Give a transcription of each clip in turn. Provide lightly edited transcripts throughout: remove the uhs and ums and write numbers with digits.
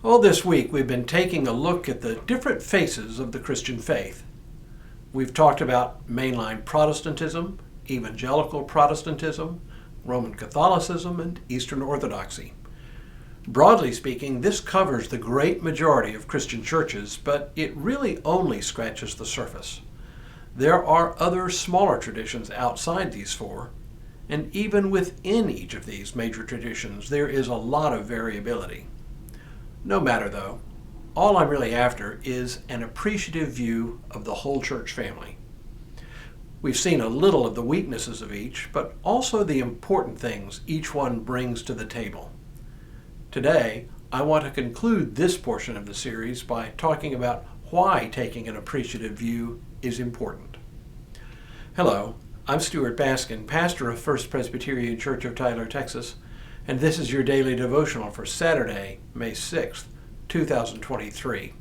Well, this week we've been taking a look at the different faces of the Christian faith. We've talked about mainline Protestantism, evangelical Protestantism, Roman Catholicism, and Eastern Orthodoxy. Broadly speaking, this covers the great majority of Christian churches, but it really only scratches the surface. There are other smaller traditions outside these four, and even within each of these major traditions, there is a lot of variability. No matter though, all I'm really after is an appreciative view of the whole church family. We've seen a little of the weaknesses of each, but also the important things each one brings to the table. Today, I want to conclude this portion of the series by talking about why taking an appreciative view is important. Hello, I'm Stuart Baskin, pastor of First Presbyterian Church of Tyler, Texas, and this is your daily devotional for Saturday, May 6th, 2023.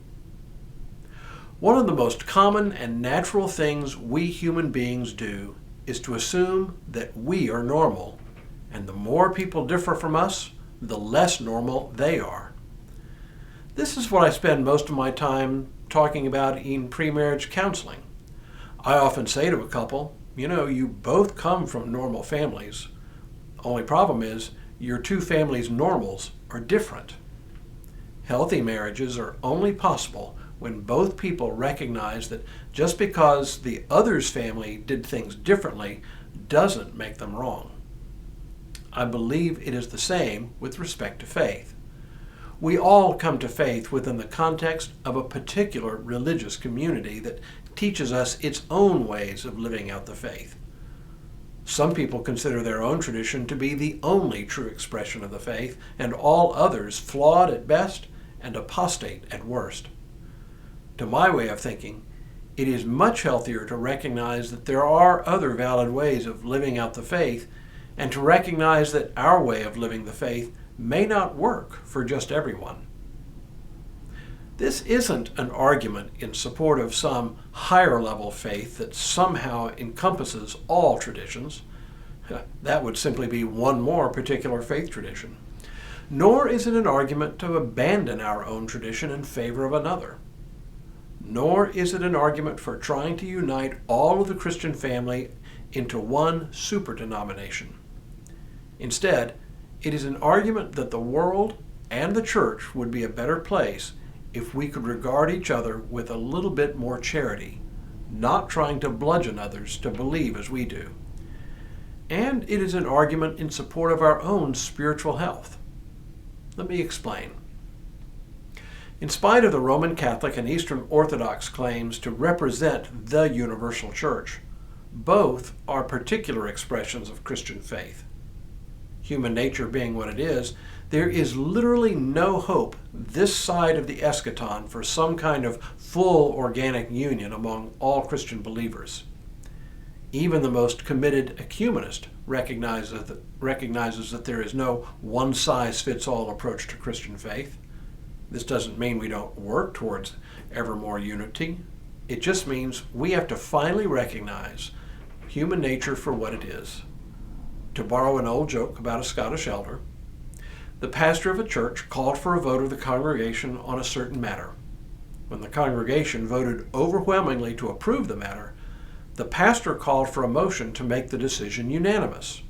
One of the most common and natural things we human beings do is to assume that we are normal, and the more people differ from us, the less normal they are. This is what I spend most of my time talking about in pre-marriage counseling. I often say to a couple, you both come from normal families. Only problem is, your two families' normals are different. Healthy marriages are only possible when both people recognize that just because the other's family did things differently doesn't make them wrong. I believe it is the same with respect to faith. We all come to faith within the context of a particular religious community that teaches us its own ways of living out the faith. Some people consider their own tradition to be the only true expression of the faith, and all others flawed at best and apostate at worst. To my way of thinking, it is much healthier to recognize that there are other valid ways of living out the faith, and to recognize that our way of living the faith may not work for just everyone. This isn't an argument in support of some higher level faith that somehow encompasses all traditions. That would simply be one more particular faith tradition. Nor is it an argument to abandon our own tradition in favor of another. Nor is it an argument for trying to unite all of the Christian family into one super denomination. Instead, it is an argument that the world and the church would be a better place if we could regard each other with a little bit more charity, not trying to bludgeon others to believe as we do. And it is an argument in support of our own spiritual health. Let me explain. In spite of the Roman Catholic and Eastern Orthodox claims to represent the universal church, both are particular expressions of Christian faith. Human nature being what it is, there is literally no hope this side of the eschaton for some kind of full organic union among all Christian believers. Even the most committed ecumenist recognizes that there is no one-size-fits-all approach to Christian faith. This doesn't mean we don't work towards ever more unity. It just means we have to finally recognize human nature for what it is. To borrow an old joke about a Scottish elder, the pastor of a church called for a vote of the congregation on a certain matter. When the congregation voted overwhelmingly to approve the matter, the pastor called for a motion to make the decision unanimous.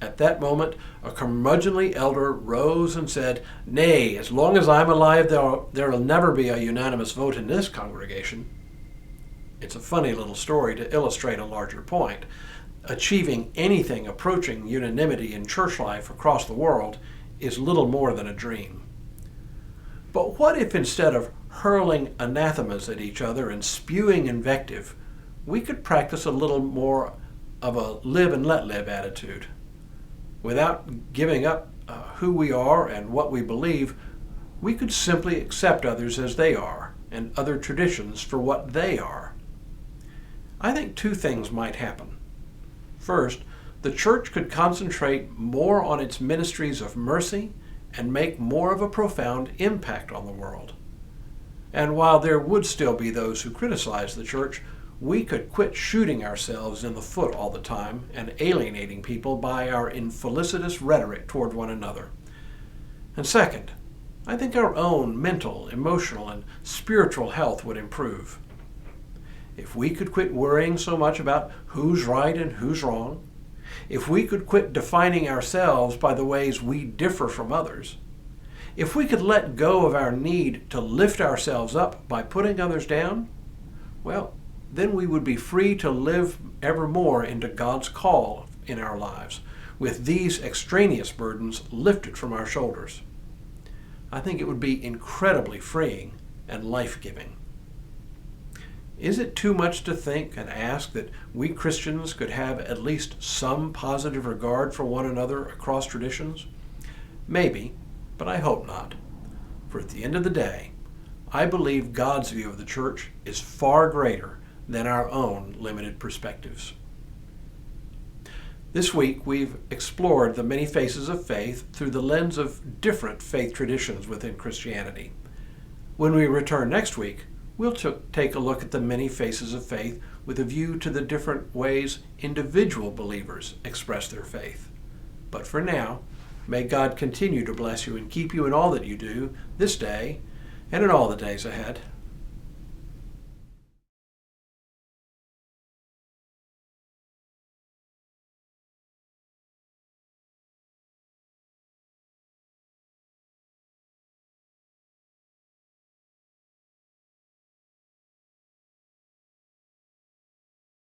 At that moment, a curmudgeonly elder rose and said, "Nay, as long as I'm alive, there will never be a unanimous vote in this congregation." It's a funny little story to illustrate a larger point. Achieving anything approaching unanimity in church life across the world is little more than a dream. But what if instead of hurling anathemas at each other and spewing invective, we could practice a little more of a live and let live attitude? Without giving up who we are and what we believe, we could simply accept others as they are and other traditions for what they are. I think two things might happen. First, the church could concentrate more on its ministries of mercy and make more of a profound impact on the world. And while there would still be those who criticize the church, we could quit shooting ourselves in the foot all the time and alienating people by our infelicitous rhetoric toward one another. And second, I think our own mental, emotional, and spiritual health would improve. If we could quit worrying so much about who's right and who's wrong, if we could quit defining ourselves by the ways we differ from others, if we could let go of our need to lift ourselves up by putting others down, well, then we would be free to live ever more into God's call in our lives, with these extraneous burdens lifted from our shoulders. I think it would be incredibly freeing and life-giving. Is it too much to think and ask that we Christians could have at least some positive regard for one another across traditions? Maybe, but I hope not. For at the end of the day, I believe God's view of the church is far greater than our own limited perspectives. This week, we've explored the many faces of faith through the lens of different faith traditions within Christianity. When we return next week, we'll take a look at the many faces of faith with a view to the different ways individual believers express their faith. But for now, may God continue to bless you and keep you in all that you do this day and in all the days ahead.